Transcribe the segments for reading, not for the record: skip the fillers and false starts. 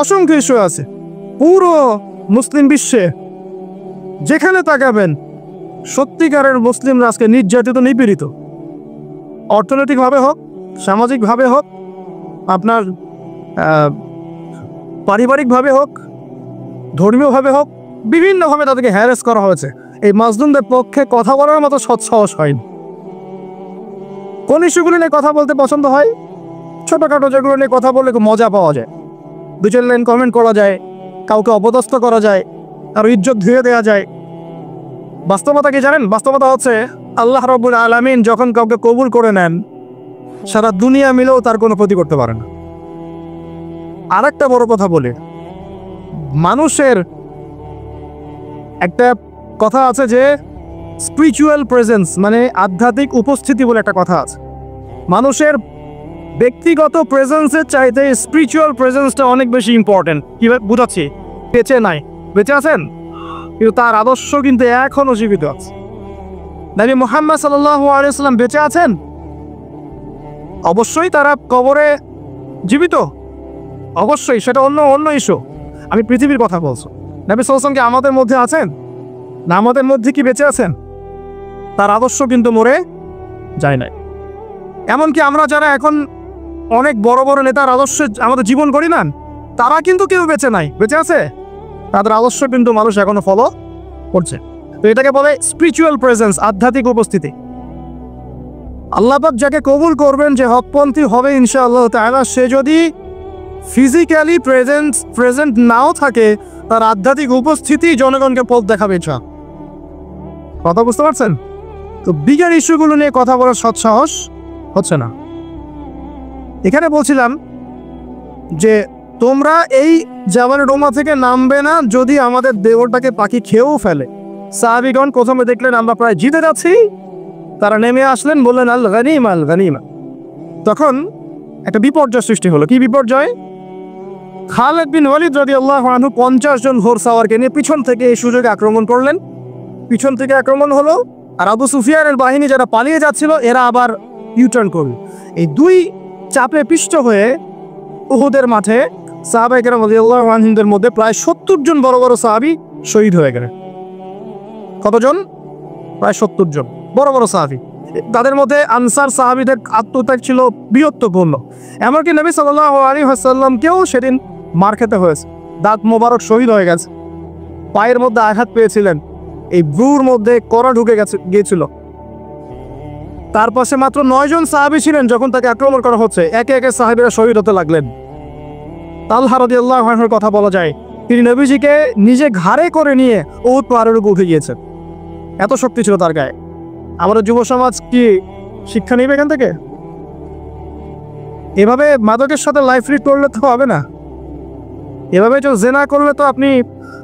অসংখ্য ইস্যু আছে পুরো মুসলিম বিশ্বে, যেখানে তাকাবেন সত্যিকারের মুসলিমরা আজকে নির্যাতিত, নিপীড়িত। অর্থনৈতিকভাবে হোক, সামাজিকভাবে হোক, আপনার পারিবারিকভাবে হোক, ধর্মীয়ভাবে হোক, বিভিন্নভাবে তাদেরকে হ্যারাস করা হয়েছে। এই মাজলুমদের পক্ষে কথা বলার মতো সৎসাহস হয়নি। কোন ইস্যুগুলো নিয়ে কথা বলতে পছন্দ হয়? ছোটোখাটো যেগুলো নিয়ে কথা বললে খুব মজা পাওয়া যায়, দু চার লাইন কমেন্ট করা যায়, কাউকে অপদস্থ করা যায়, আর ইজ্জত ধুয়ে দেওয়া যায়। বাস্তবতা কি জানেন? বাস্তবতা হচ্ছে আল্লাহ রাব্বুল আলামিন যখন কাউকে কবুল করে নেন, সারা দুনিয়া মিলেও তার কোনো ক্ষতি করতে পারে না। আর একটা বড় কথা বলি, মানুষের একটা কথা আছে যে স্পিরিচুয়াল প্রেজেন্স, মানে আধ্যাত্মিক উপস্থিতি বলে একটা কথা আছে। মানুষের ব্যক্তিগত প্রেজেন্সের চাইতে স্পিরিচুয়াল প্রেজেন্সটা অনেক বেশি ইম্পর্টেন্ট। কীভাবে বুঝাচ্ছি? বেঁচে নাই, বেঁচে আছেন, কিন্তু তার আদর্শ কিন্তু এখনও জীবিত আছে। নবী মুহাম্মদ সাল্লাল্লাহু আলাইহি ওয়াসাল্লাম বেঁচে আছেন, অবশ্যই তারা কবরে জীবিত, অবশ্যই সেটা অন্য ইস্যু। আমি পৃথিবীর কথা বলছি। নবী সাল্লাল্লাহু আলাইহি ওয়াসাল্লাম কি আমাদের মধ্যে আছেন? না আমাদের মধ্যে কি বেঁচে আছেন? তার আদর্শ কিন্তু মরে যায় নাই। এমনকি আমরা যারা এখন অনেক বড় বড় নেতার আদর্শে আমাদের জীবন করি না, তারা কিন্তু কেউ বেঁচে নাই, বেঁচে আছে। তাদের আদর্শ কিন্তু মানুষ এখনো ফলো করছে। তো এটাকে বলে স্পিরিচুয়াল প্রেজেন্স, আধ্যাত্মিক উপস্থিতি। আল্লাহ পাক যাকে কবুল করবেন, যে হকপন্থী হবে ইনশাআল্লাহ তাআলা, সে যদি ফিজিক্যালি প্রেজেন্ট নাও থাকে, তার আধ্যাত্মিক উপস্থিতি জনগণকে পথ দেখাবে। কথা বুঝতে পারছেন? তো বিগের ইস্যুগুলো নিয়ে কথা বলার সৎসাহস হচ্ছে না। এখানে বলছিলাম যে তোমরা এই জাবাল রোমা থেকে নামবে না যদি আমাদের দেওরটাকে পাখি খেয়েও ফেলে। সাহাবীগণ প্রথমে দেখলেন আমরা প্রায় জিতে যাচ্ছি, তারা নেমে আসলেন, বললেন আল গানিমা, আল গানিমা। তখন একটা বিপর্যয় সৃষ্টি হলো। কি বিপর্যয়? খালিদ বিন ওয়ালিদ রাদিয়াল্লাহু আনহু 50 জন ঘোড়সাওয়ারকে নিয়ে পিছন থেকে এই সুযোগে আক্রমণ করলেন। পিছন থেকে আক্রমণ হলো, আর আবু সুফিয়ানের বাহিনী যারা পালিয়ে যাচ্ছিল এরা আবার ইউটার্ন করল। এই দুই চাপে পিষ্ট হয়ে উহুদের মাঠে সাহাবায়ে কেরাম রাদিয়াল্লাহু আনহুদের মধ্যে প্রায় 70 জন বড় বড় সাহাবী শহীদ হয়ে গেলেন। কতজন? প্রায় 70 জন বড় বড় সাহাবী। তাদের মধ্যে আনসার সাহাবীদের আত্মত্যাগ ছিল বৃহত্তপূর্ণ। এমনকি নবী সাল্লাল্লাহু আলাইহি ওয়াসাল্লামকেও সেদিন মার খেতে হয়েছে, দাঁত মোবারক শহীদ হয়ে গেছে, পায়ের মধ্যে আঘাত পেয়েছিলেন, এই ব্রুর মধ্যে কড়া ঢুকে গিয়েছিল। তার পাশে মাত্র 9 জন সাহাবী ছিলেন যখন তাকে আক্রমণ করা হচ্ছে। একে একে সাহাবীরা শহীদ হতে লাগলেন। তালহা রাদিয়াল্লাহু আনহুর কথা বলা যায়, তিনি নবীজিকে নিজে ঘাড়ে করে নিয়ে উহুদ পাহাড়ের উপর উঠে গিয়েছেন, এত শক্তি ছিল তার গায়ে। আমাদের যুব সমাজ কি শিক্ষা নেবে এখান থেকে? এভাবে মাদকের সাথে লাইফ লিড করলে তো হবে না। এভাবে তো জেনা করলে তো আপনি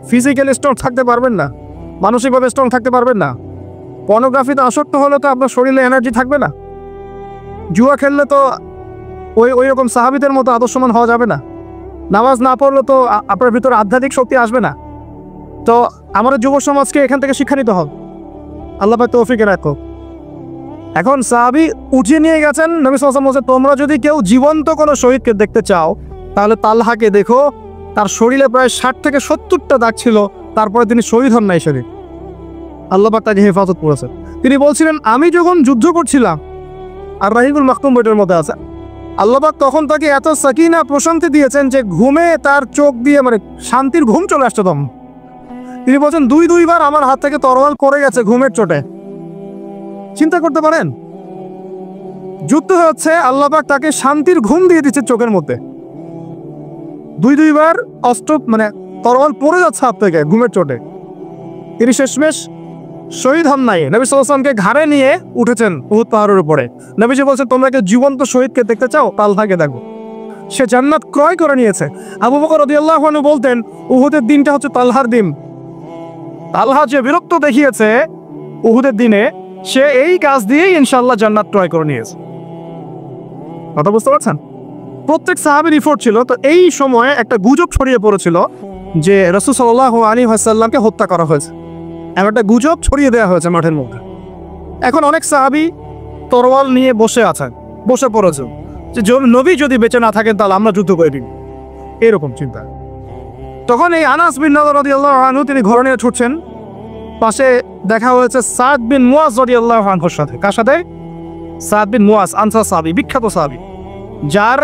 ফিজিক্যালি স্ট্রং থাকতে পারবেন না, মানসিকভাবে স্ট্রং থাকতে পারবেন না। পর্নোগ্রাফিতে আসক্ত হলে তো আপনার শরীরে এনার্জি থাকবে না। জুয়া খেললে তো ওই রকম সাহাবীদের মতো আদর্শমান হওয়া যাবে না। নামাজ না পড়লে তো আপনার ভিতরে আধ্যাত্মিক শক্তি আসবে না। তো আমাদের যুব সমাজকে এখান থেকে শিক্ষা নিতে হবে। আল্লাহ পাক তৌফিক রাখুক। এখন সাহাবী উঠিয়ে নিয়ে গেছেন, নবী সাল্লাল্লাহু আলাইহি ওয়াসাল্লাম, তোমরা যদি কেউ জীবন্ত কোনো শহীদকে দেখতে চাও তাহলে তালহাকে দেখো, তার শরীরে প্রায় 60 থেকে 70টা দাগ ছিল, তারপরে তিনি শহীদ হন নাই। শরীর আল্লাহ পাক তাকে হেফাজত করেছেন। তিনি বলছিলেন, আমি যখন যুদ্ধ করছিলাম, আর রাহিকুল মাকতুম বইটার মধ্যে আছে, আল্লাহ পাক তখন তাকে এত সাকিনা প্রশান্তি দিয়েছেন যে ঘুমে তার চোখ দিয়ে মানে শান্তির ঘুম চলে আসছে। তখন তিনি বলছেন, দুইবার আমার হাত থেকে তরোয়াল পড়ে গেছে ঘুমের চোটে। চিন্তা করতে পারেন, যুদ্ধ হচ্ছে, আল্লাহ পাক তাকে শান্তির ঘুম দিয়ে দিচ্ছে চোখের মধ্যে। দুইবার অস্ত্র মানে তরোয়াল পড়ে যাচ্ছে হাত থেকে ঘুমের চোটে, তিনি শেষমেশ শহীদ হন নাই। নবী সাল্লাল্লাহু আলাইহি ওয়াসাল্লামকে ঘাড়ে নিয়ে উঠেছেন উহুদ পাহাড়ের উপরে। নবীজি বলছেন, তোমরা কি জীবন্ত শহীদকে দেখতে চাও? তালহাকে দেখো, সে জান্নাত ক্রয় করে নিয়েছে। আবু বকর রাদিয়াল্লাহু আনহু বলতেন, উহুদের দিনটা হচ্ছে তালহার দিন। তালহা যে বিরক্ত দেখিয়েছে উহুদের দিনে, সে এই কাজ দিয়েই ইনশাআল্লাহ জান্নাত ক্রয় করে নিয়েছে। কথা বুঝতে পারছেন? প্রত্যেক সাহাবীর ইফোর্ট ছিল। তো এই সময়ে একটা গুজব ছড়িয়ে পড়েছিল যে রাসূল সাল্লাল্লাহু আলাইহি ওয়াসাল্লামকে হত্যা করা হয়েছে। এমন একটা গুজব ছড়িয়ে দেওয়া হয়েছে মাঠের মধ্যে। এখন অনেক সাহাবী তরোয়াল নিয়ে বসে পড়েছে যে নবী যদি বেঁচে না থাকেন তাহলে আমরা যুদ্ধ করে দিই, এরকম চিন্তা। তখন এই আনাস বিন নাদর রাদিয়াল্লাহু আনহু তিনি ঘোড়া নিয়ে ছুটছেন, পাশে দেখা হয়েছে সাদ বিন মুয়াজ রাদিয়াল্লাহু আনহুর সাথে। কার সাথে? সাদ বিন মুয়াজ, আনসার সাহাবী, বিখ্যাত সাহাবী, যার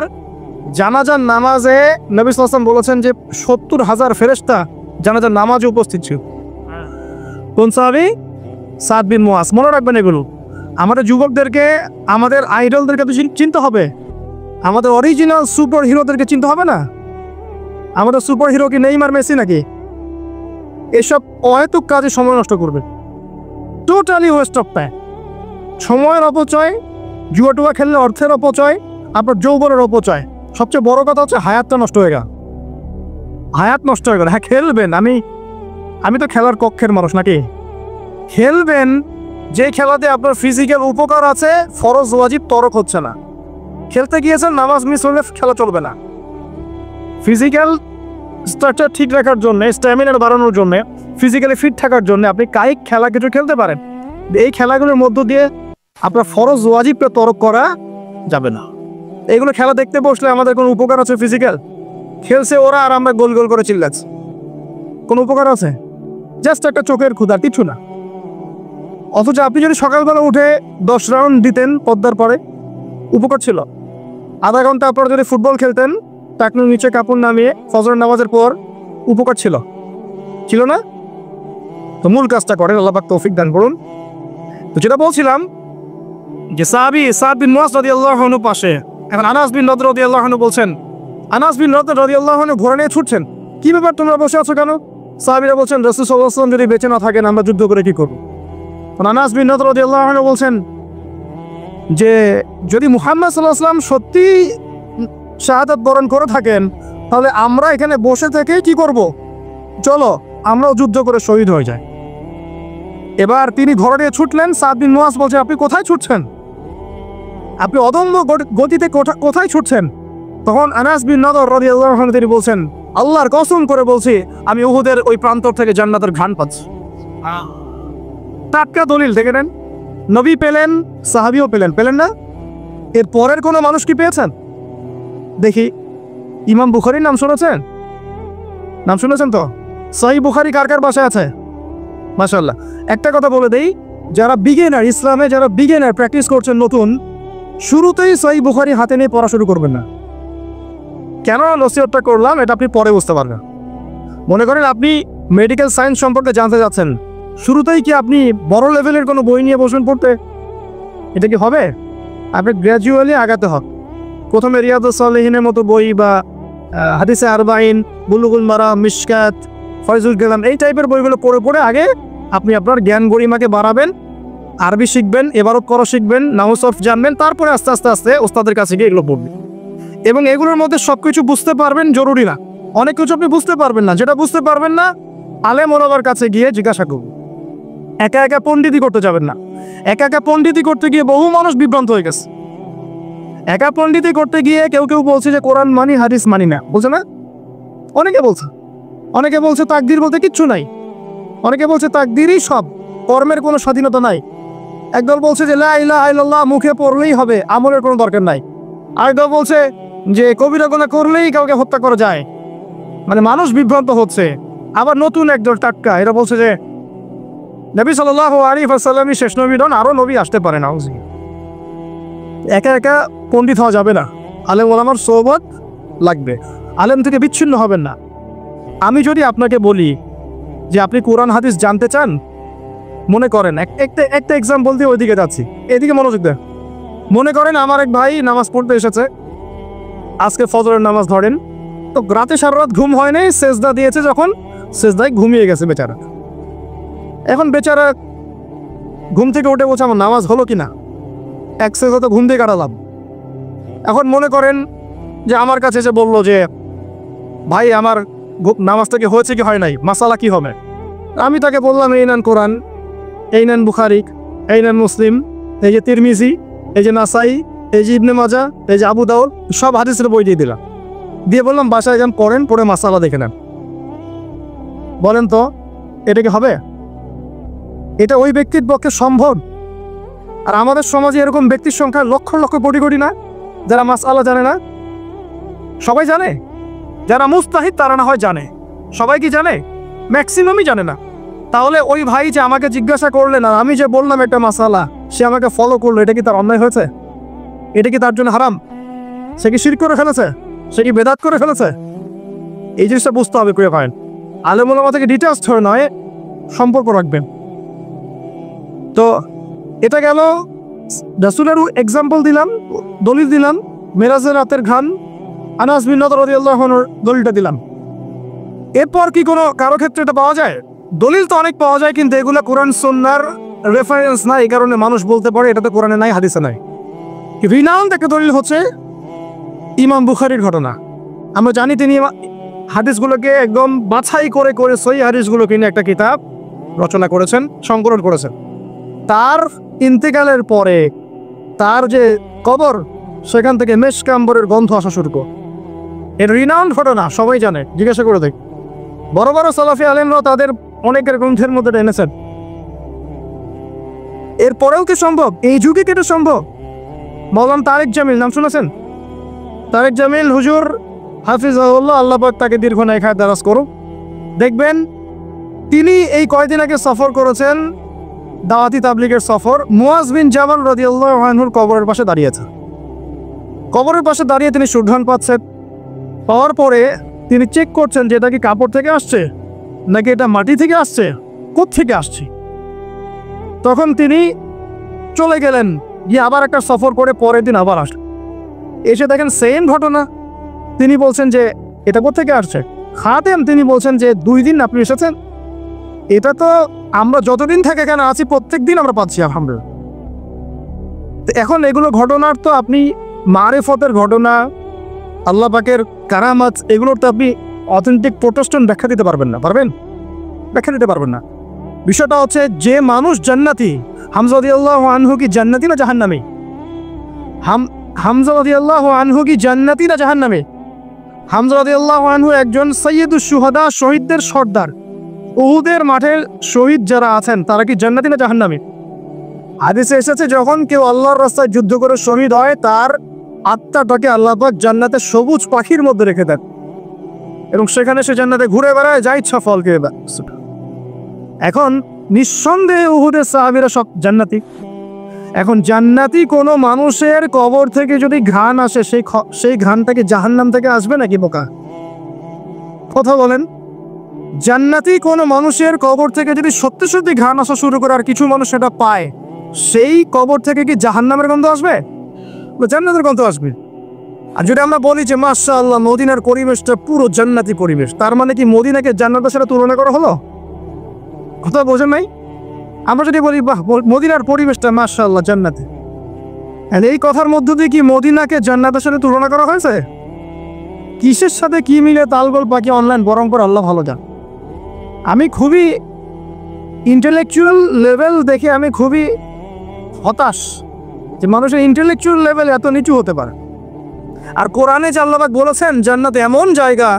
জানাজার নামাজে নবী সাল্লাল্লাহু আলাইহি ওয়াসাল্লাম বলেছেন যে 70,000 ফেরেশতা জানাজার নামাজে উপস্থিত ছিল। কোন সাহাবী? সাদ বিন মুয়াজ। মনে রাখবেন এগুলো। আমাদের যুবকদেরকে, আমাদের আইডলদেরকে তো চিনতে হবে, আমাদের অরিজিনাল সুপার হিরোদেরকে চিনতে হবে না? আমাদের সুপার হিরো কি নেইমার, মেসি নাকি? এসব অহেতুক কাজে সময় নষ্ট করবে, টোটালি ওয়েস্ট অফ টাইম। সময়ের অপচয়, জুয়া টুয়া খেললে অর্থের অপচয়, আপনার যৌবনের অপচয়, সবচেয়ে বড় কথা হচ্ছে হায়াতটা নষ্ট হয়ে গেল। হায়াত নষ্ট হয়ে গেল। হ্যাঁ খেলবেন, আমি তো খেলার কক্ষের মানুষ নাকি? খেলবেন যে খেলাতে আপনার ফিজিক্যাল উপকার আছে, ফরজ ওয়াজিব তরক হচ্ছে না। খেলতে গিয়েছেন, নামাজ মিস হলে খেলা চলবে না। ফিজিক্যাল স্ট্রাকচার ঠিক রাখার জন্য, স্ট্যামিনা বাড়ানোর জন্য, ফিজিক্যালি ফিট থাকার জন্য আপনি কায়িক খেলা কিছু খেলতে পারেন। এই খেলাগুলোর মধ্য দিয়ে আপনার ফরজ ওয়াজিবটা তরক করা যাবে না। এইগুলো খেলা দেখতে বসলে আমাদের কোনো উপকার আছে? ফিজিক্যাল খেলছে ওরা আর আমরা গোল গোল করে চিল্লাচ্ছি, কোনো উপকার আছে? জাস্ট একটা চোখের ক্ষুধা, কিছু না। অথচ আপনি যদি সকালবেলা উঠে 10 রাউন্ড দিতেন পদ্মার পরে, উপকার ছিল। আধা ঘন্টা আপনারা যদি ফুটবল খেলতেন টাকনুর নিচে কাপড় নামিয়ে ফজর নামাজের পর, উপকার ছিল না? তো মূল কাজটা করেন, আল্লাহ পাক তৌফিক দান করুন। তো যেটা বলছিলাম যে সাহাবী সাদ বিন মুয়াজ রাদিয়াল্লাহু আনহু পাশে, এখন আনাস বিন নদর রাদিয়াল্লাহু আনহু বলছেন, আনাস বিন নদর রাদিয়াল্লাহু আনহু ঘোড়া নিয়ে ছুটছেন। কি ব্যাপার, তোমরা বসে আছো কেন? সাহাবীরা বলছেন, রাসূল সাল্লাল্লাহু আলাইহি ওয়াসাল্লাম যদি বেঁচে না থাকেন আমরা যুদ্ধ করে কি করব? আনাস বিন নদর রাদিয়াল্লাহু আনহু বলছেন যে যদি মুহাম্মদ সাল্লাল্লাহু আলাইহি ওয়াসাল্লাম সত্যি শাহাদাত বরণ করে থাকেন, তাহলে আমরা এখানে বসে থেকে কি করব? চলো আমরাও যুদ্ধ করে শহীদ হয়ে যাই। এবার তিনি ঘোড়া নিয়ে ছুটলেন। সাদ বিন মুয়াজ বলছে, আপনি কোথায় ছুটছেন? আপনি অদম্য গতিতে কোথায় ছুটছেন? তখন আনাস বিন নদর রাদিয়াল্লাহু আনহু তিনি বলছেন, আল্লাহর কসম করে বলছি আমি উহুদের ওই প্রান্তর থেকে জান্নাতের ঘ্রাণ পাচ্ছি। টাটকা দলিল থেকে নেন। নবী পেলেন, সাহাবীও পেলেন না? এর পরের কোনো মানুষ কি পেয়েছেন? দেখি, ইমাম বুখারীর নাম শুনেছেন তো? সহিহ বুখারী কার কার বাসায় আছে? মাশাআল্লাহ। একটা কথা বলে দেই, যারা বিগিনার, ইসলামে যারা বিগিনার প্র্যাকটিস করছেন নতুন, শুরুতেই সহিহ বুখারী হাতে নিয়ে পড়া শুরু করবেন না। কেন নসিহতটা করলাম এটা আপনি পরে বুঝতে পারবেন। মনে করেন আপনি মেডিকেল সায়েন্স সম্পর্কে জানতে যাচ্ছেন, শুরুতেই কি আপনি বড় লেভেলের কোনো বই নিয়ে বসবেন পড়তে? এটা কি হবে? আপনি গ্র্যাজুয়ালি আগাতে হবে। প্রথমে রিয়াদুস সালিহিনের মতো বই বা হাদিসে আরবাইন, বুলুগুল মারাম, মিশকাত, ফয়জুল কালাম, এই টাইপের বইগুলো পড়ে আগে আপনি আপনার জ্ঞান গরিমাকে বাড়াবেন, আরবি শিখবেন, এবারত করা শিখবেন, নাহু সরফ জানবেন, তারপরে আস্তে আস্তে ওস্তাদের কাছে গিয়ে এগুলো পড়বেন। এবং এগুলোর মধ্যে সব কিছু বুঝতে পারবেন জরুরি না। অনেক কিছু আপনি বুঝতে পারবেন না, যেটা বুঝতে পারবেন না আলেম ওলামার কাছে গিয়ে জিজ্ঞাসা করুন। একা একা পণ্ডিতি করতে যাবেন না। একা পণ্ডিতি করতে গিয়ে বহু মানুষ বিভ্রান্ত হয়ে গেছে। একা পণ্ডিতি করতে গিয়ে কেউ বলছে যে কোরআন মানি, হাদিস মানি না, বলছে না? অনেকে বলছে তাকদীর বলতে কিচ্ছু নাই। অনেকে বলছে তাকদীরই সব, কর্মের কোনো স্বাধীনতা নাই। একদল বলছে যে লা ইলাহা ইল্লাল্লাহ মুখে পড়লেই হবে, আমলের কোনো দরকার নাই। আরেকদল বলছে যে কবিরা গুনাহ করলেই কাউকে হত্যা করা যায়। মানে মানুষ বিভ্রান্ত হচ্ছে। আবার নতুন একদল টাটকা, এরা বলছে যে নবী সাল্লাল্লাহু আলাইহি ওয়াসাল্লামই শেষ নবী নন, আরও নবী আসতে পারে না। একা পণ্ডিত হওয়া যাবে না, আলেম ওলামার সোহবত লাগবে। আলেম থেকে বিচ্ছিন্ন হবেন না। আমি যদি আপনাকে বলি যে আপনি কোরআন হাদিস জানতে চান, মনে করেন একটা এক্সাম্পল দিয়ে ওইদিকে যাচ্ছি, এদিকে মনোযোগ দেন। মনে করেন আমার এক ভাই নামাজ পড়তে এসেছে, আজকে ফজরের নামাজ ধরেন, তো রাতে সারা রাত ঘুম হয় নাই, সেজদা দিয়েছে, যখন সেজদায় ঘুমিয়ে গেছে বেচারা। এখন বেচারা ঘুম থেকে উঠে বলছে আমার নামাজ হলো কিনা, এক সেজদা তো ঘুম দিয়ে কাটালাম। এখন মনে করেন যে আমার কাছে এসে বললো যে ভাই আমার নামাজটা কি হয়েছে কি হয় নাই, মাসালা কি হবে? আমি তাকে বললাম এই নেন কোরআন, এই নেন বুখারী, এই নেন মুসলিম, এই যে তিরমিজি, এই যে নাসাই, এই যে ইবনে মাজাহ, এই যে আবু দাউদ, সব হাদিসের বই দিয়ে দিলাম। দিয়ে বললাম বাসায় যান পড়েন, পড়ে মাসালা দেখে নেন। বলেন তো এটা কি হবে? এটা ওই ব্যক্তির পক্ষে সম্ভব? আর আমাদের সমাজে এরকম ব্যক্তির সংখ্যা লক্ষ লক্ষ কোটি কোটি না, যারা মাসআলা জানে না। সবাই জানে, যারা মুস্তাহিদ তারা না হয় জানে, সবাই কি জানে? ম্যাক্সিমামই জানে না। তাহলে ওই ভাই যে আমাকে জিজ্ঞাসা করলেন আর আমি যে বললাম একটা মাসালা, সে আমাকে ফলো করলো, এটা কি তার অন্যায় হয়েছে? এটা কি তার জন্য হারাম? সে কি শিরক করে ফেলেছে? সে কি বেদাত করে ফেলেছে? এই জিনিসটা বুঝতে হবে। প্রিয় ভাই, আলেম ওলামা থেকে ডিটেলস ধরে নয়, সম্পর্ক রাখবেন। তো এটা গেল রাসূলের এক্সাম্পল দিলাম, দলিল দিলাম, মেরাজের রাতের ঘান আনাস বিন নাদর রাদিয়াল্লাহু আনহুর দলিলটা দিলাম। এরপর কি কোনো কারো ক্ষেত্রে এটা পাওয়া যায়? দলিল তো অনেক পাওয়া যায়, কিন্তু এগুলো কোরআন সুন্নাহর রেফারেন্স না, এই কারণে মানুষ বলতে পারে এটা তো কোরআনে নাই, হাদিসে নাই। রিনাউন্ড একটা দলিল হচ্ছে ইমাম বুখারীর ঘটনা। আমরা জানি তিনি হাদিসগুলোকে একদম বাছাই করে করে সহিহ হাদিসগুলোকে নিয়ে একটা কিতাব রচনা করেছেন, সংকলন করেছেন। তার ইন্তেকালের পরে তার যে কবর, সেখান থেকে মেশক আম্বরের গন্ধ আসা শুরু করে। এর রিনাউন্ড ঘটনা, সবাই জানে, জিজ্ঞাসা করে দেখ। বড় বড় সালাফি আলেমরা তাদের অনেকের গ্রন্থের মধ্যে এনেছেন। এরপরেও কি সম্ভব? এই যুগে কি এটা সম্ভব? মাওলানা তারেক জামিল নাম শুনেছেন? তারেক জামিল হুজুর হাফিজাহুল্লাহ, আল্লাহ পাক তাকে দীর্ঘ নেখায় দারাজ করুক। দেখবেন তিনি এই কয়দিন আগে সফর করেছেন, দাওয়াতি তাবলিগের সফর। মুয়াজ বিন জাবাল রাদিয়াল্লাহু আনহুর কবরের পাশে দাঁড়িয়েছে। কবরের পাশে দাঁড়িয়ে তিনি সুরধান পাচ্ছেন। পাওয়ার পরে তিনি চেক করছেন যে এটা কি কাপড় থেকে আসছে নাকি এটা মাটি থেকে আসছে, কোত্থেকে আসছে। তখন তিনি চলে গেলেন, গিয়ে আবার একটা সফর করে পরের দিন আবার আসলেন। এসে দেখেন সেম ঘটনা। তিনি বলছেন যে এটা কোত্থেকে আসছে। খাদেম তিনি বলছেন যে 2 দিন আপনি এসেছেন, এটা তো আমরা যতদিন থেকে এখানে আছি প্রত্যেক দিন আমরা পাচ্ছি আলহামদুলিল্লাহ। তো এখন এগুলো ঘটনার তো আপনি মারেফতের ঘটনা, আল্লাহ পাকের কারামাত, এগুলোর তো আপনি অথেন্টিক প্রোটেস্ট্যান্ট ব্যাখ্যা দিতে পারবেন না। পারবেন? ব্যাখ্যা দিতে পারবেন না। বিষয়টা হচ্ছে যে মানুষ জান্নাতি, হামজা রাদিয়াল্লাহু আনহু কি জান্নাতি না জাহান্নামী? হামজা রাদিয়াল্লাহু আনহু কি জান্নাতি না জাহান্নামী? হামজা রাদিয়াল্লাহু আনহু একজন সাইয়্যিদুশ শুহাদা, শহীদদের সর্দার। উহুদের মাঠের শহীদ যারা আছেন তারা কি জান্নাতি না জাহান্নামী? হাদিসে এসেছে যখন কেউ আল্লাহর রাস্তায় যুদ্ধ করে শহীদ হয়, তার আত্মাটাকে আল্লাহ পাক জান্নাতের সবুজ পাখির মধ্যে রেখে দেন এবং সেখানে সে জান্নাতে ঘুরে বেড়ায়, যা ইচ্ছা ফল খেয়ে বেড়ায়। এখন নিঃসন্দেহে উহুদের সাহাবীরা সব জান্নাতি। এখন জান্নাতি কোনো মানুষের কবর থেকে যদি ঘ্রাণ আসে, সেই ঘ্রাণটাকে জাহান্নাম থেকে আসবে নাকি বোকা? কথা বলেন। জান্নাতি কোনো মানুষের কবর থেকে যদি সত্যি সত্যি ঘ্রাণ আসা শুরু করে আর কিছু মানুষ সেটা পায়, সেই কবর থেকে কি জাহান্নামের গন্ধ আসবে? জান্নাতের গন্ধ আসবে। আর যদি আমরা বলি যে মাশাআল্লাহ মদিনার পরিবেশটা পুরো জান্নাতি পরিবেশ, তার মানে কি মদিনাকে জান্নাতের সাথে তুলনা করা হলো? কথা বোঝেন নাই? আমরা যদি বলি বাহ মদিনার পরিবেশটা মাশাআল্লাহ জান্নাতি, এই কথার মধ্য দিয়ে কি মদিনাকে জান্নাতের সাথে তুলনা করা হয়েছে? কিসের সাথে কি মিলে তালগোল পাখি অনলাইন বরং করে আল্লাহ ভালো জান। আমি খুবই ইন্টেলেকচুয়াল লেভেল দেখে আমি খুবই হতাশ যে মানুষের ইন্টেলেকচুয়াল লেভেল এত নিচু হতে পারে। আর কোরআনে যে আল্লাহ পাক বলেছেন জান্নাত এমন জায়গা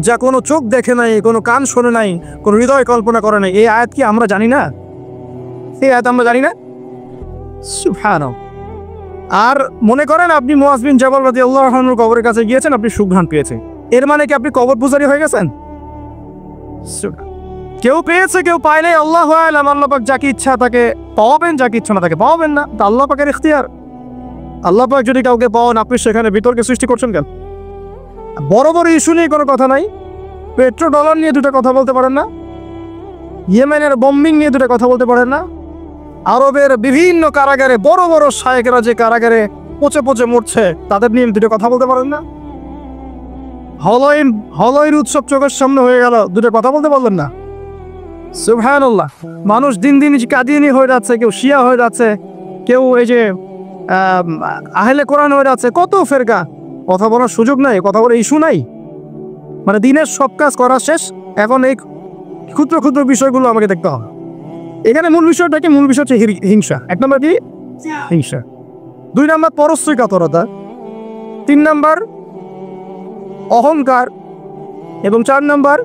যা কোনো চোখ দেখে নাই, কোনো কান শোনে নাই, কোনো হৃদয় কল্পনা করে নাই, এই আয়াত কি আমরা জানি না? এই আয়াত আমরা জানি না? সুবহানাল্লাহ। আর মনে করেন আপনি মুয়াজ বিন জাবাল রাদিয়াল্লাহু আনহুর কবরের কাছে গিয়েছেন, আপনি সুঘ্রাণ পেয়েছেন, এর মানে কি আপনি কবর পূজারী হয়ে গেছেন? কেউ পেয়েছে কেউ পায় নাই, আল্লাহু আ'লাম। আল্লাহ পাক যাকে ইচ্ছা তাকে পাওয়াবেন, যাকে ইচ্ছা না তাকে পাওয়াবেন না। তা আল্লাহ পাকের ইখতিয়ার। আল্লাহ পাক যদি কাউকে পাওয়ান, আপনি সেখানে বিতর্কে সৃষ্টি করছেন কেন? বড় বড় ইস্যু নিয়ে কোনো কথা নাই, পেট্রো ডলার নিয়ে দুটো কথা বলতে পারেন না, ইয়েমেনের বম্বিং নিয়ে দুটো কথা বলতে পারেন না, আরবের বিভিন্ন কারাগারে বড় বড় শায়েখরা যে কারাগারে পচে পচে মরছে তাদের নিয়ে দুটো কথা বলতে পারেন না, হলয়ের উৎসব চোখের সামনে হয়ে গেল, দুটো কথা বলতে পারলেন না। সুবহানাল্লাহ। মানুষ দিন দিন কাদিয়ানি হয়ে যাচ্ছে, কেউ শিয়া হয়ে যাচ্ছে, কেউ এই যে আহলে কোরআন হয়ে যাচ্ছে, কত ফেরকা। কথা বলার সুযোগ নাই, কথা বলার ইস্যু নাই। মানে দিনের সব কাজ করা শেষ, এখন এই ক্ষুদ্র ক্ষুদ্র বিষয়গুলো আমাকে দেখতে হবে। এখানে মূল বিষয়টা কি? মূল বিষয় হচ্ছে হিংসা। 1 নম্বর কি? হিংসা। 2 নম্বর পরশ্রীকাতরতা। 3 নম্বর অহংকার। এবং 4 নম্বর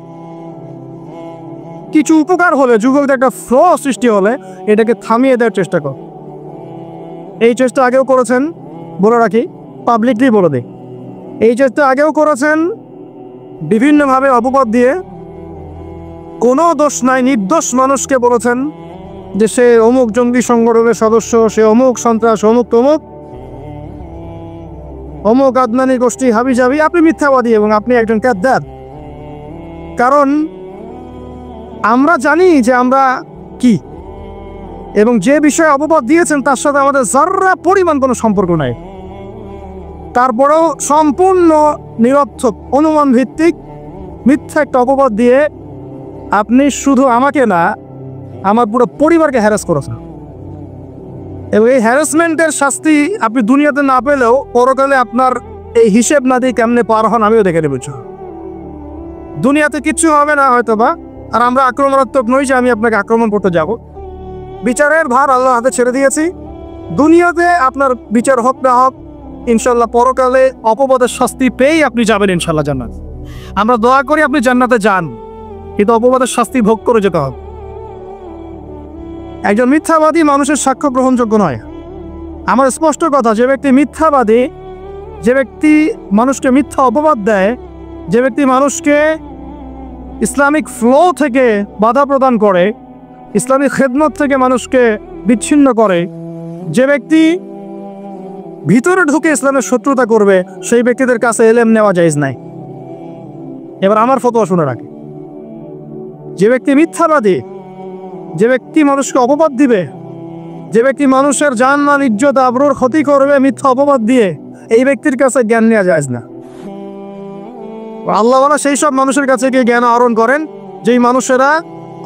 কিছু উপকার হলে, যুবকদের একটা ফ্লো সৃষ্টি হলে এটাকে থামিয়ে দেওয়ার চেষ্টা কর। এই চেষ্টা আগেও করেছেন, বলে রাখি, পাবলিকলি বলে দিই, এই চেষ্টা আগেও করেছেন বিভিন্নভাবে অপবাদ দিয়ে, কোনো দোষ নাই, নির্দোষ মানুষকে বলেছেন যে সে অমুক জঙ্গি সংগঠনের সদস্য, সে অমুক সন্ত্রাস, অমুক তমুক, অমুক আদনানি গোষ্ঠী হাবিজাবি। আপনি মিথ্যাবাদী এবং আপনি একজন কায্যাব। কারণ আমরা জানি যে আমরা কি, এবং যে বিষয়ে অপবাদ দিয়েছেন তার সাথে আমাদের যারা পরিমাণ কোনো সম্পর্ক নাই। তারপরেও সম্পূর্ণ নিরর্থক অনুমান ভিত্তিক মিথ্যা একটা অপবাদ দিয়ে আপনি শুধু আমাকে না, আমার পুরো পরিবারকে হ্যারাস করেছেন। এবং এই হ্যারাসমেন্টের শাস্তি আপনি দুনিয়াতে না পেলেও পরকালে আপনার এই হিসেব না দিয়ে কেমনে পার হন আমিও দেখে নেব। দুনিয়াতে কিচ্ছু হবে না হয়তোবা, আর আমরা আক্রমণাত্মক নই যে আমি আপনাকে আক্রমণ করতে যাব। বিচারের ভার আল্লাহর হাতে ছেড়ে দিয়েছি। দুনিয়াতে আপনার বিচার হোক না হোক, ইনশাল্লাহ পরকালে অপবাদের শাস্তি পেয়েই আপনি যাবেন ইনশাল্লাহ জান্নাত। আমরা দোয়া করি আপনি জান্নাতে যান, কিন্তু অপবাদের শাস্তি ভোগ করে যেতে হবে। একজন মিথ্যাবাদী মানুষের সাক্ষ্য গ্রহণযোগ্য নয়। আমার স্পষ্ট কথা, যে ব্যক্তি মিথ্যাবাদী, যে ব্যক্তি মানুষকে মিথ্যা অপবাদ দেয়, যে ব্যক্তি মানুষকে ইসলামিক ফ্লো থেকে বাধা প্রদান করে, ইসলামিক খেদমত থেকে মানুষকে বিচ্ছিন্ন করে, যে ব্যক্তি ভিতরে ঢুকে ইসলামের শত্রুতা করবে, সেই ব্যক্তিদের কাছে এলেম নেওয়া জায়েজ নাই। এবার আমার ফতোয়া শুনে রাখে, যে ব্যক্তি মিথ্যাবাদী, যে ব্যক্তি মানুষকে অপবাদ দিবে, যে ব্যক্তি মানুষের জান মাল ইজ্জত আবরুর ক্ষতি করবে মিথ্যা অপবাদ দিয়ে, এই ব্যক্তির কাছে জ্ঞান নেওয়া জায়েজ না। আল্লাহ সেই সব মানুষের কাছে গিয়ে জ্ঞান আহরণ করেন যেই মানুষেরা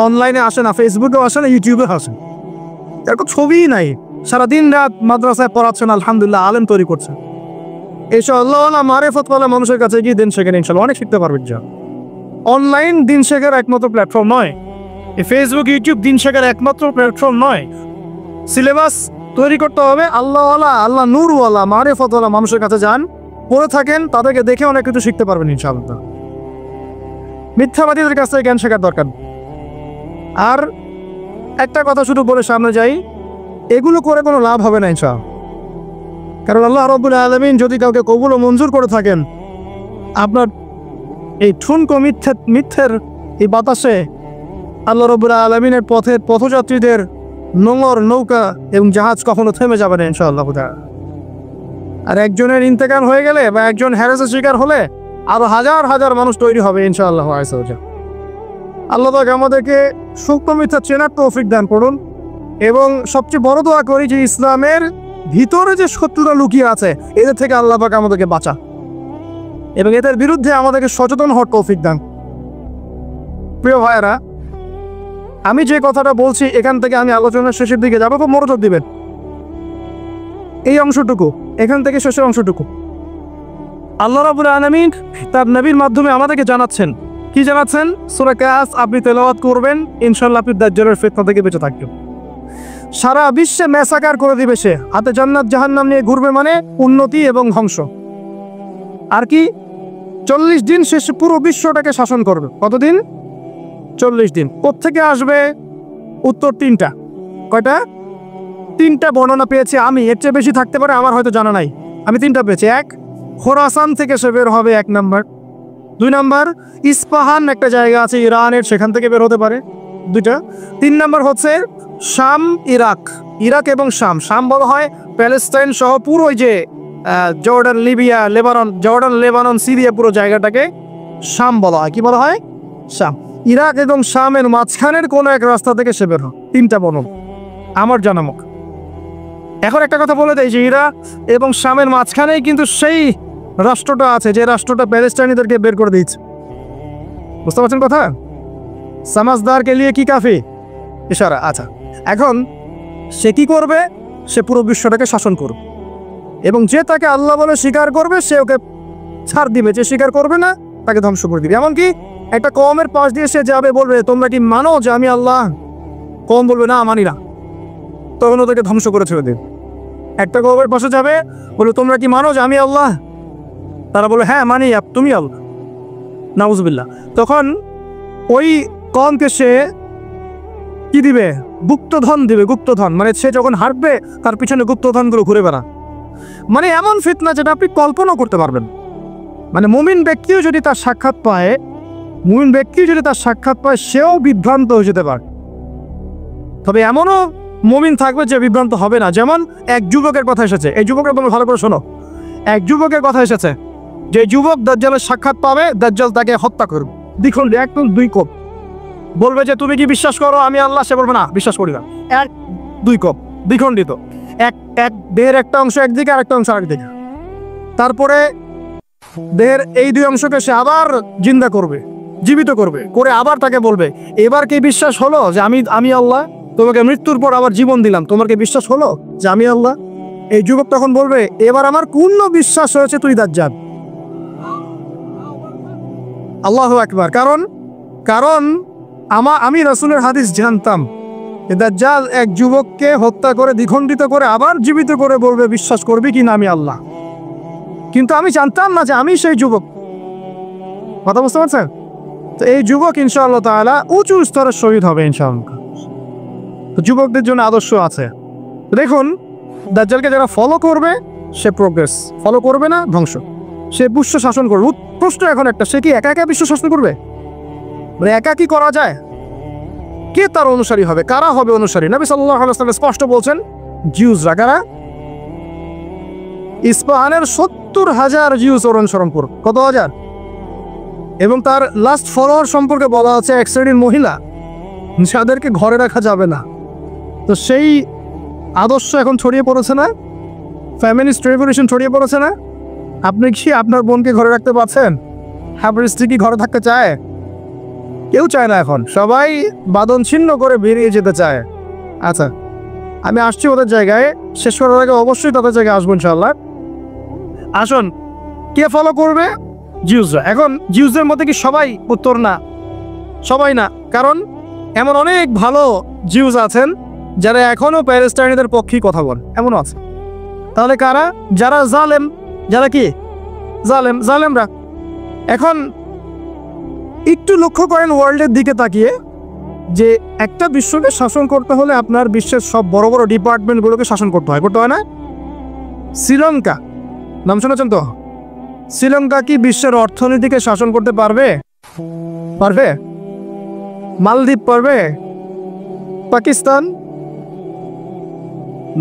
অনলাইনে আসে না, ফেসবুকে আসে না, ইউটিউবে আসেন, এরকম ছবিই নাই, সারাদিন রাত মাদ্রাসায় পড়াচ্ছেন, আলহামদুলিল্লাহ আলেম তৈরি করছেন। এইসব আল্লাহ মারেফত বলা মানুষের কাছে গিয়ে দিন শেখেন, ইনশাল্লাহ অনেক শিখতে পারবেন। যা অনলাইন দিন শেখার একমাত্র প্ল্যাটফর্ম নয়, এই ফেসবুক ইউটিউব দিন শেখার একমাত্র প্ল্যাটফর্ম নয়। সিলেবাস তৈরি করতে হবে, আল্লাহ নূরওয়ালা মারেফতওয়ালা মানুষের কাছে যান, পড়ে থাকেন, তাদেরকে দেখে অনেক কিছু শিখতে পারবেন ইনশাআল্লাহ। মিথ্যাবাদীদের কাছ থেকে জ্ঞান শেখার দরকার। আর একটা কথা শুধু বলে সামনে যাই, এগুলো করে কোনো লাভ হবে না ইনশাআল্লাহ। কারণ আল্লাহ রাব্বুল আলামিন যদি কাউকে কবুল ও মঞ্জুর করে থাকেন, আপনার এই ঠুনকো মিথ্যের এই বাতাসে আল্লাহ রাব্বুল আলামিনের পথযাত্রীদের নোঙর নৌকা এবং জাহাজ কখনো থেমে যাবে না ইনশাআল্লাহ। আর একজনের ইন্তেকাল হয়ে গেলে বা একজন হ্যারাসের শিকার হলে আরো হাজার হাজার মানুষ তৈরি হবে ইনশাআল্লাহ। আল্লাহ তাআলা আমাদেরকে সত্য মিথ্যা চেনার তৌফিক দান করুন, এবং সবচেয়ে বড় দোয়া করি যে ইসলামের ভিতরে যে শত্রুরা লুকিয়ে আছে এদের থেকে আল্লাহ পাক আমাদেরকে বাঁচা, এবং এদের বিরুদ্ধে আমাদেরকে সচেতন হওয়ার তৌফিক দান। প্রিয় ভাইয়েরা, আমি যে কথাটা বলছি এখান থেকে আমি আলোচনার শেষের দিকে যাবো, খুব মনোযোগ দিবেন। এই অংশটুকু, এখান থেকে শেষের অংশটুকু আল্লাহ রাব্বুল আলামিন তার নবীর মাধ্যমে আমাদেরকে জানাচ্ছেন। কি জানাচ্ছেন? সূরা কাহফ আপনি তেলাওয়াত করবেন, ইনশাআল্লাহ আপনি দাজ্জালের ফিতনা থেকে বেঁচে থাকবেন। সারা বিশ্বে ম্যাসাকার করে দিবে সে, হাতে জান্নাত জাহান্নাম নিয়ে ঘুরবে, মানে উন্নতি এবং ধ্বংস। আর কি 40 দিন শেষে পুরো বিশ্বটাকে শাসন করবে। কতদিন? 40 দিন। কোত্থেকে আসবে? উত্তর 3টা। কয়টা? 3টা বর্ণনা পেয়েছি আমি, এর চেয়ে বেশি থাকতে পারে, আমার হয়তো জানা নাই। আমি 3টা পেয়েছি। 1, খোরাসান থেকে সে বের হবে, 1 নাম্বার। 2 নাম্বার, ইস্পাহান একটা জায়গা আছে ইরানের, সেখান থেকে বের হতে পারে, 2টা। 3 নাম্বার হচ্ছে শাম, ইরাক এবং শাম বলা হয় প্যালেস্টাইন সহ পুরো ওই যে জর্ডান, লিবিয়া, লেবানন, সিরিয়া পুরো জায়গাটাকে শাম বলা হয়। কি বলা হয়? শাম। ইরাক এবং শামের মাঝখানের কোনো এক রাস্তা থেকে সে বের হয়। 3টা বর্ণনা আমার জানামুখ। এখন একটা কথা বলে দেয় যে ইরাক এবং শামের মাঝখানেই কিন্তু সেই রাষ্ট্রটা আছে যে রাষ্ট্রটা প্যালেস্টাইনিদেরকে বের করে দিয়েছে। বুঝতে পারছেন কথা? সমাজদারকে লিয়ে কি কাফি ইশারা। আচ্ছা, এখন সে কি করবে? সে পুরো বিশ্বটাকে শাসন করবে, এবং যে তাকে আল্লাহ বলে স্বীকার করবে সে ওকে ছাড় দিবে, যে স্বীকার করবে না তাকে ধ্বংস করে দিবে। এমনকি একটা কওমের পাশ দিয়ে সে যাবে, বলবে তোমরা কি মানো যে আমি আল্লাহ? কওম বলবে না, মানি না, তখন ওদেরকে ধ্বংস করে ছেড়ে দেবে। একটা কওমের পাশে যাবে, বলবে তোমরা কি মানো যে আমি আল্লাহ? তারা বলে হ্যাঁ মানি, তুমি আল্লাহ, নাউজুবিল্লাহ। তখন ওই কওমকে সে কি দিবে? গুপ্তধন দিবে। গুপ্তধন মানে সে যখন হারবে তার পিছনে গুপ্তধনগুলো ঘুরে বেড়া। মানে এমন ফিতনা যেটা আপনি কল্পনা করতে পারবেন। মানে মুমিন ব্যক্তিও যদি তার সাক্ষাৎ পায় মুমিন ব্যক্তি যদি তার সাক্ষাৎ পায় সেও বিভ্রান্ত হয়ে যেতে পারে। তবে এমনও মুমিন থাকবে যে বিভ্রান্ত হবে না। যেমন এক যুবকের কথা এসেছে, এই যুবকের তুমি ভালো করে শোনো। এক যুবকের কথা এসেছে যে যুবক দাজ্জালের সাক্ষাৎ পাবে, দাজ্জাল তাকে হত্যা করবে। দ্বিখণ্ড, একদম দুই কোপ। বলবে যে তুমি কি বিশ্বাস করো আমি আল্লাহ? সে বলবে না, বিশ্বাস করি না। এক দুই কোপ, দ্বিখণ্ডিত। এক দেহের একটা অংশ একদিকে আর একটা অংশ আরেকদিকে। তারপরে দেহের এই দুই অংশকে সে আবার জিন্দা করবে, জীবিত করবে, করে আবার তাকে বলবে এবার কি বিশ্বাস হলো যে আমি আল্লাহ? তোমাকে মৃত্যুর পর আবার জীবন দিলাম, তোমার কি বিশ্বাস হলো যে আমি আল্লাহ? এই যুবক তখন বলবে এবার আমার পূর্ণ বিশ্বাস হয়েছে তুই দাজ্জাল। আল্লাহু আকবার। কারণ আমি রাসূলের হাদিস জানতাম দাজ্জাল এক যুবককে হত্যা করে দ্বিখণ্ডিত করে আবার জীবিত করে বলবে বিশ্বাস করবি কি না আমি আল্লাহ। কিন্তু আমি জানতাম না যে আমি সেই যুবক। কথা বুঝতে পারছেন? তো এই যুবক ইনশাআল্লাহ তাআলা উঁচু স্তরের শহীদ হবে ইনশাআল্লাহ। তো যুবকদের জন্য আদর্শ আছে। দেখুন, দাজ্জালকে যারা ফলো করবে সে প্রোগ্রেস, ফলো করবে না ধ্বংস। সে বিশ্ব শাসন করবে। প্রশ্ন এখন একটা, সে কি একা একা বিশ্ব শাসন করবে? মানে একা কি করা যায়? কে তার অনুসারী হবে? কারা হবে অনুসারী? নবী সাল্লাল্লাহু আলাইহি ওয়াসাল্লাম স্পষ্ট বলছেন, জিউসরা। কারা? ইস্পাহানের 70,000 জিউস ওর অনুসরণ করবে। কত হাজার? এবং তার লাস্ট ফলোয়ার সম্পর্কে বলা আছে এক শ্রেণীর মহিলা যাদেরকে ঘরে রাখা যাবে না। তো সেই আদর্শ এখন ছড়িয়ে পড়েছে না? ফ্যামিলিস্ট রেভলিউশন ছড়িয়ে পড়েছে না? আপনি কি আপনার বোনকে ঘরে রাখতে পারছেন? আপনার স্ত্রী কি ঘরে থাকতে চায়? কেউ চায় না। এখন সবাই বাঁধন ছিন্ন করে বেরিয়ে যেতে চায়। আচ্ছা, আমি আসছি ওদের জায়গায়। শেষ করার আগে অবশ্যই তাদের জায়গায় আসবো ইনশাআল্লাহ। আসুন, কে ফলো করবে? জিউসরা। এখন জিউসদের মধ্যে কি সবাই? উত্তর না, সবাই না। কারণ এমন অনেক ভালো জিউস আছেন যারা এখনো প্যালেস্টাইনিদের পক্ষেই কথা বলেন, এমনও আছে। তাহলে কারা? যারা জালেম। যারা কি? জালেমরা। এখন একটু লক্ষ্য করেন ওয়ার্ল্ডের দিকে তাকিয়ে, যে একটা বিশ্বকে শাসন করতে হলে আপনার বিশ্বের সব বড় বড় ডিপার্টমেন্টগুলোকে শাসন করতে হয় না? শ্রীলঙ্কা নাম শুনেছেন তো? শ্রীলঙ্কা কি বিশ্বের অর্থনীতিকে শাসন করতে পারবে? মালদ্বীপ পারবে? পাকিস্তান,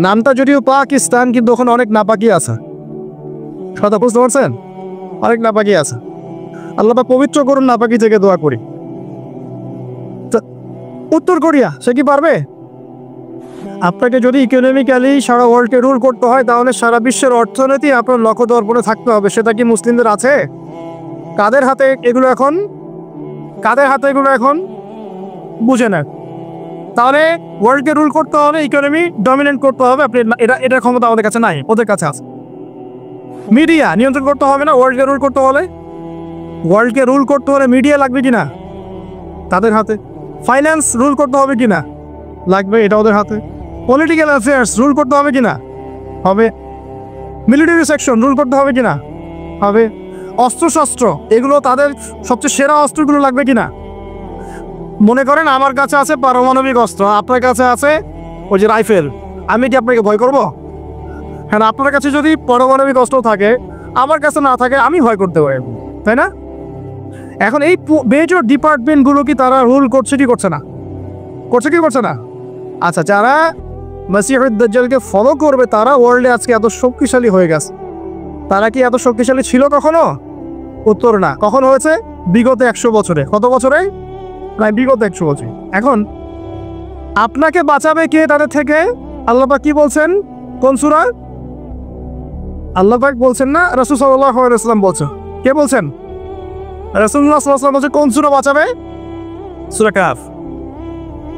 নামটা যদিও পাকিস্তান, কিন্তু ওখানে অনেক নাপাকি আছে। কথা বুঝতে পারছেন? অনেক নাপাকি আছে। আল্লাহ পাক পবিত্র করুন নাপাকি থেকে, দোয়া করি। উত্তর কোরিয়া, সে কি পারবে? আপনাকে যদি ইকোনমিক্যালি সারা ওয়ার্ল্ডকে রুল করতে হয়, তাহলে সারা বিশ্বের অর্থনীতি আপনার লক্ষ্য দর্পণে থাকতে হবে। সেটা কি মুসলিমদের আছে? কাদের হাতে এগুলো এখন? বুঝে না। তাহলে ওয়ার্ল্ডকে রুল করতে হবে, ইকোনমি ডমিনেন্ট করতে হবে। আপনি এটা ক্ষমতা আমাদের কাছে নাই, ওদের কাছে আছে। মিডিয়া নিয়ন্ত্রণ করতে হবে না? ওয়ার্ল্ডকে রুল করতে হলে মিডিয়া লাগবে কিনা? তাদের হাতে। ফাইন্যান্স রুল করতে হবে কিনা? লাগবে, এটা ওদের হাতে। পলিটিক্যাল অ্যাফেয়ার্স রুল করতে হবে কিনা? হবে। মিলিটারি সেকশন রুল করতে হবে কিনা? হবে। অস্ত্রশস্ত্র, এগুলো তাদের সবচেয়ে সেরা অস্ত্রগুলো লাগবে কিনা? মনে করেন আমার কাছে আছে পারমাণবিক অস্ত্র, আপনার কাছে আছে ওই যে রাইফেল, আমি কি আপনাকে ভয় করব? হ্যাঁ, আপনার কাছে যদি পারমাণবিক অস্ত্র থাকে, আমার কাছে না থাকে, আমি ভয় করতে পারি, তাই না? এখন এই মেজর ডিপার্টমেন্টগুলো কি তারা রুল করছে কি করছে না? করছে না? আচ্ছা, যারা মাসিহুদ দাজ্জালকে ফলো করবে তারা ওয়ার্ল্ডে আজকে এত শক্তিশালী হয়ে গেছে। তারা কি এত শক্তিশালী ছিল কখনো? উত্তর না। কখন হয়েছে? বিগত 100 বছরে। কত বছরে? প্রায় বিগত 100 বছর। এখন আপনাকে বাঁচাবে কে তাদের থেকে? আল্লাহ পাক কি বলছেন? কোন সূরা? আল্লাহ পাক বলছেন না, রাসূল সাল্লাল্লাহু আলাইহি ওয়াসাল্লাম বলছেন। কে বলছেন? রাসূলুল্লাহ সাল্লাল্লাহু আলাইহি ওয়াসাল্লাম বলছেন কোন সূরা বাঁচাবে? সূরা কাহফ।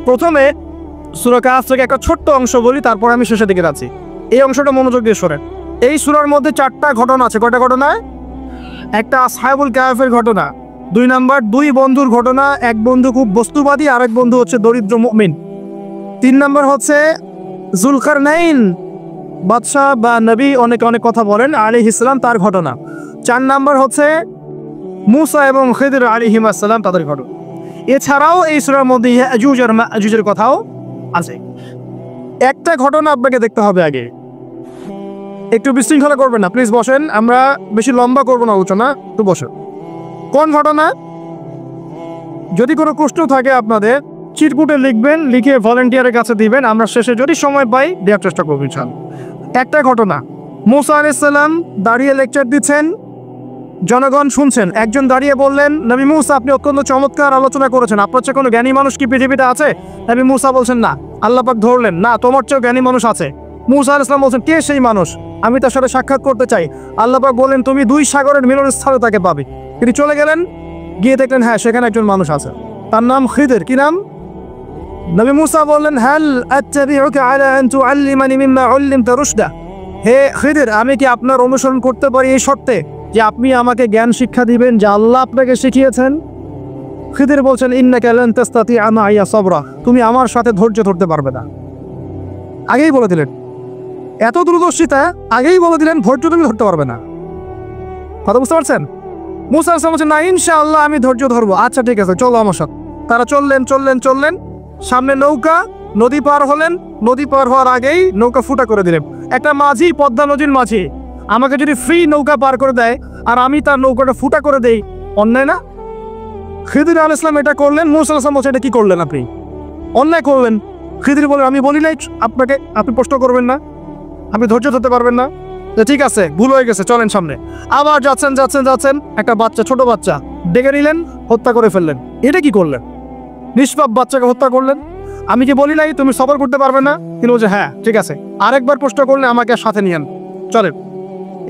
প্রথমে সূরা কাহফ থেকে একটা ছোট্ট অংশ বলি, তারপর আমি শেষের দিকে যাচ্ছি। এই অংশটা মনোযোগ দিয়ে শোনেন। এই সূরার মধ্যে 4টা ঘটনা আছে। কয়টা ঘটনা? একটা আসহাবুল কাহফের ঘটনা, 2 নাম্বার 2 বন্ধুর ঘটনা। এক বন্ধু খুব বস্তুবাদী, আরেক বন্ধু হচ্ছে দরিদ্র মুমিন। 3 নাম্বার হচ্ছে যুলকারনাইন বাদশাহ বা নবী, অনেক কথা বলেন, আলাইহিস সালাম, তার ঘটনা। 4 নাম্বার হচ্ছে মুসা এবং খিদর আলাইহিস সালাম, তাদের ঘটনা। এছাড়াও এই সূরার মধ্যে ইয়াজুজ আর মাজুজের কথাও আছে। একটা ঘটনা আপনাকে দেখতে হবে আগে। একটু বিশৃঙ্খলা করবেন না, প্লিজ বসেন। আমরা বেশি লম্বা করবো না আলোচনা, একটু বসেন। কোন ঘটনা? যদি কোনো প্রশ্ন থাকে আপনাদের চিরকুটে লিখবেন, লিখে ভলেন্টিয়ারের কাছে দিবেন। আমরা শেষে যদি সময় পাই দেওয়ার চেষ্টা করব ইনশাআল্লাহ। একটা ঘটনা, মুসা আলাইহিস সালাম দাঁড়িয়ে লেকচার দিচ্ছেন, জনগণ শুনছেন। একজন দাঁড়িয়ে বললেন, নবী মুসা আপনি অত্যন্ত চমৎকার আলোচনা করেছেন, আপনার চেয়ে কোনো জ্ঞানী মানুষ কি পৃথিবীতে আছে? নবী মুসা বলছেন না। আল্লাহ পাক ধরলেন, না তোমার চেয়েও জ্ঞানী মানুষ আছে। মুসা আলাইহিস সালাম বলছেন, কে সেই মানুষ? আমি তার সাথে সাক্ষাৎ করতে চাই। আল্লাহ পাক বললেন, তুমি 2 সাগরের মিলনস্থলে তাকে পাবে। তিনি চলে গেলেন, গিয়ে দেখলেন হ্যাঁ সেখানে একজন মানুষ আছে, তার নাম খিদির। কি নাম? নবী মুসা বললেন, হাল আত্তাবিউকা আলা আন তুআল্লিমানি মিম্মা উল্লিমতা রুশদা। হে খিদির, আমি কি আপনার অনুসরণ করতে পারি এই শর্তে যে আপনি আমাকে জ্ঞান শিক্ষা দিবেন যা আল্লাহ আপনাকে শিখিয়েছেন? খিদির বলছেন, ইন্নাকা লান তাস্তাতিআ মাইয়া সাবরা, তুমি আমার সাথে ধৈর্য ধরতে পারবে না। আগেই বলে দিলেন, এত দূরদর্শিতা, আগেই বলে দিলেন ধৈর্য তুমি ধরতে পারবে না। কথা বুঝতে পারছেন? মুসা আলাইহিস সালাম বলছেন, না ইনশাআল্লাহ আমি ধৈর্য ধরবো। আচ্ছা ঠিক আছে, চলো আমার সাথে। তারা চললেন, সামনে নৌকা, নদী পার হলেন। নদী পার হওয়ার আগেই নৌকা ফুটা করে দিলেন। একটা মাঝি, পদ্মা নদীর মাঝি আমাকে যদি ফ্রি নৌকা পার করে দেয় আর আমি তার নৌকাটা ফুটা করে দেই, অন্যায় না? খিদির আলাইহিস সালাম এটা করলেন। মুসা আলাইহিস সালাম বলছেন, এটা কি করলেন আপনি? অন্যায় করলেন। খিদির বলেন, আমি বলি নাই আপনাকে আপনি প্রশ্ন করবেন না, আপনি ধৈর্য ধরতে পারবেন না। ঠিক আছে, ভুল হয়ে গেছে, চলেন সামনে। আবার যাচ্ছেন, একটা বাচ্চা, ছোট বাচ্চা ডেকে নিলেন, হত্যা করে ফেললেন। এটা কি করলেন? নিষ্পাপ বাচ্চাকে হত্যা করলেন। আমি কি বলি নাই তুমি সবর করতে পারবে না? তিনি বলছে হ্যাঁ ঠিক আছে। আরেকবার প্রশ্ন করলে আমাকে সাথে নিয়েন, চলেন।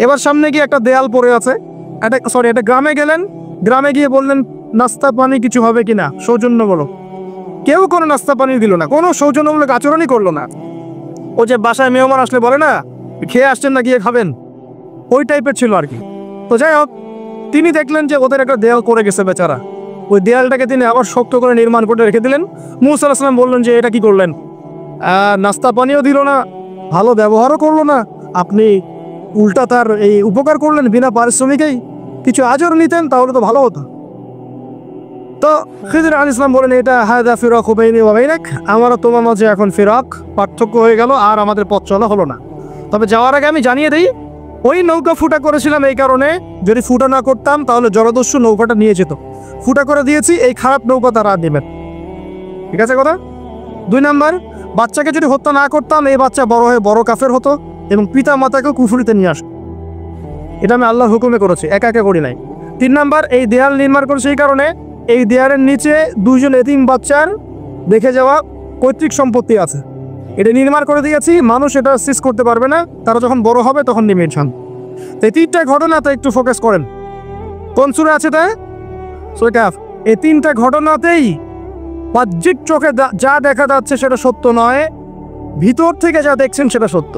এবার সামনে গিয়ে একটা দেয়াল পড়ে আছে, একটা গ্রামে গেলেন। গ্রামে গিয়ে বললেন, নাস্তা পানি কিছু হবে কিনা, সৌজন্যমূলক। কেউ কোনো নাস্তা পানি দিল না, কোনো সৌজন্যমূলক আচরণই করলো না। ও যে বাসায় মেহমান আসলে বলে না, খেয়ে আসছেন না গিয়ে খাবেন, ওই টাইপের ছিল আর কি। তো যাই হোক, তিনি দেখলেন যে ওদের একটা দেয়াল করে গেছে বেচারা। ওই দেয়ালটাকে তিনি আবার শক্ত করে নির্মাণ করে রেখে দিলেন। মুসা আলাইহিস সালাম বললেন যে এটা কি করলেন? নাস্তা পানিও দিল না, ভালো ব্যবহারও করলো না, আপনি উল্টা তার এই উপকার করলেন বিনা পারিশ্রমিকেই। কিছু আজর নিতেন তাহলে তো ভালো হতো। তো খিদির আলাইহিস সালাম বলেন, এটা হাদা ফিরাকু বাইনি ওয়া বাইনাক, আমার তোমার মাঝে এখন ফিরাক, পার্থক্য হয়ে গেল, আর আমাদের পথ চলা হলো না। তবে যাওয়ার আগে আমি জানিয়ে দিই, ওই নৌকা ফুটা করেছিলাম এই কারণে, যদি ফুটা না করতাম তাহলে জলদস্যু নৌকাটা নিয়ে যেত। ফুটা করে দিয়েছি, এই খারাপ নৌকা তারা আর নেবেন। ঠিক আছে কথা? 2 নাম্বার, বাচ্চাকে যদি হত্যা না করতাম এই বাচ্চা বড় হয়ে বড় কাফের হতো এবং পিতা মাতাকেও কুফরিতে নিয়ে আসতো। এটা আমি আল্লাহর হুকুমে করেছি, একা একা করি নাই। 3 নাম্বার, এই দেয়াল নির্মাণ করেছে এই কারণে, এই দেয়ালের নিচে 2 জন এতিম বাচ্চার দেখে যাওয়া পৈতৃক সম্পত্তি আছে। এটা নির্মাণ করে দিয়েছি, মানুষ এটা সিজ করতে পারবে না, তারা যখন বড় হবে তখন নিয়ে যান। এই 3টা ঘটনাতে একটু ফোকাস করেন। কোন সূরা আছে তাই? সূরা কাহফ। এই 3টা ঘটনাতেই বাহ্যিক চোখে যা দেখা যাচ্ছে সেটা সত্য নয়, ভিতর থেকে যা দেখছেন সেটা সত্য।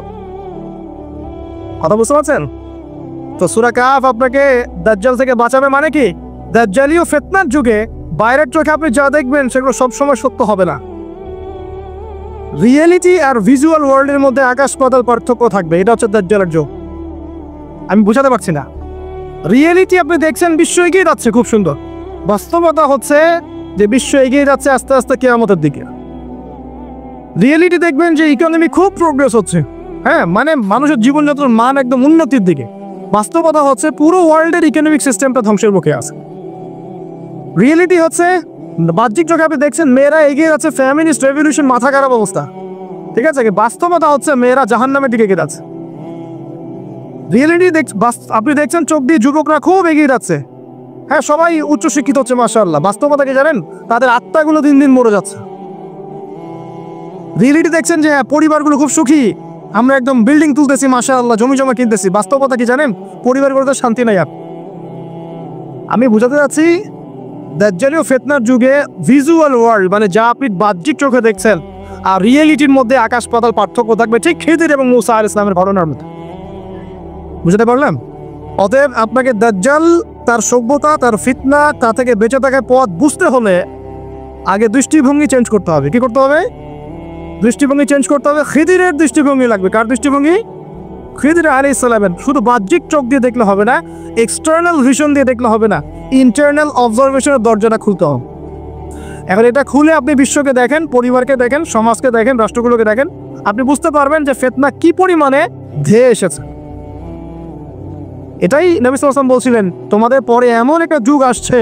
কথা বুঝতে পারছেন? তো সূরা কাহফ আপনাকে দাজ্জাল থেকে বাঁচাবে মানে কি? দাজ্জালীয় ফিতনার যুগে বাইরের চোখে আপনি যা দেখবেন সেগুলো সবসময় সত্য হবে না। রিয়েলিটি আর ভিজুয়াল ওয়ার্ল্ডের মধ্যে আকাশ পাতাল পার্থক্য থাকবে। এটা হচ্ছে দাজ্জালের যুগ। আমি বোঝাতে পারছি না। রিয়েলিটি আপনি দেখছেন বিশ্ব এগিয়ে যাচ্ছে, খুব সুন্দর। বাস্তবতা হচ্ছে যে বিশ্ব এগিয়ে যাচ্ছে আস্তে আস্তে কিয়ামতের দিকে। রিয়েলিটি দেখবেন যে ইকোনমি খুব প্রোগ্রেস হচ্ছে, হ্যাঁ, মানে মানুষের জীবনযাত্রার মান একদম উন্নতির দিকে। বাস্তবতা হচ্ছে পুরো ওয়ার্ল্ডের ইকোনমিক সিস্টেমটা ধ্বংসের মুখে আছে। রিয়েলিটি হচ্ছে বাহ্যিক চোখে আপনি দেখছেন মেয়েরা এগিয়ে যাচ্ছে, ফ্যামিলিস্ট রেভলিউশন, মাথা খারাপ অবস্থা। ঠিক আছে, বাস্তবতা হচ্ছে মেয়েরা জাহান্নামের দিকে এগিয়ে যাচ্ছে। রিয়েলিটি আপনি দেখছেন চোখ দিয়ে যুবকরা খুব এগিয়ে যাচ্ছে, হ্যাঁ, সবাই উচ্চশিক্ষিত হচ্ছে মাশাআল্লাহ। বাস্তবতা কি জানেন? তাদের আত্মাগুলো দিন দিন মরে যাচ্ছে। রিয়েলিটি দেখছেন যে পরিবারগুলো খুব সুখী, আমরা একদম বিল্ডিং তুলতেছি মাশাআল্লাহ, জমি জমা কিনতেছি। বাস্তবতা কি জানেন? পরিবারগুলোতে শান্তি নাই। আমি বোঝাতে যাচ্ছি, দাজ্জালীয় ফিতনার যুগে ভিজুয়াল ওয়ার্ল্ড মানে যা আপনি বাহ্যিক চোখে দেখছেন আর রিয়েলিটির মধ্যে আকাশ পাতাল পার্থক্য থাকবে, ঠিক খিদির এবং মূসা আলাইহিস সালামের ঘটনার মতো। বুঝতে পারলাম? অতএব আপনাকে দাজ্জাল, তার সভ্যতা, তার ফিতনা, তা থেকে বেঁচে থাকার পথ বুঝতে হলে আগে দৃষ্টিভঙ্গি চেঞ্জ করতে হবে। কি করতে হবে? দৃষ্টিভঙ্গি চেঞ্জ করতে হবে। খিদিরের দৃষ্টিভঙ্গি লাগবে। কার দৃষ্টিভঙ্গি? খিদির আলাইহিস সালামের। শুধু বাহ্যিক চোখ দিয়ে দেখলে হবে না, এক্সটার্নাল ভিশন দিয়ে দেখলে হবে না, ইন্টারনাল অবজারভেশনের দরজাটা খুলতে হবে। এখন এটা খুলে আপনি বিশ্বকে দেখেন, পরিবারকে দেখেন, সমাজকে দেখেন, রাষ্ট্রগুলোকে দেখেন, আপনি বুঝতে পারবেন যে ফিতনা কি পরিমাণে ধেয়ে এসেছে। এটাই নবী সাল্লাল্লাহু আলাইহি ওয়াসাল্লাম বলছিলেন, তোমাদের পরে এমন একটা যুগ আসছে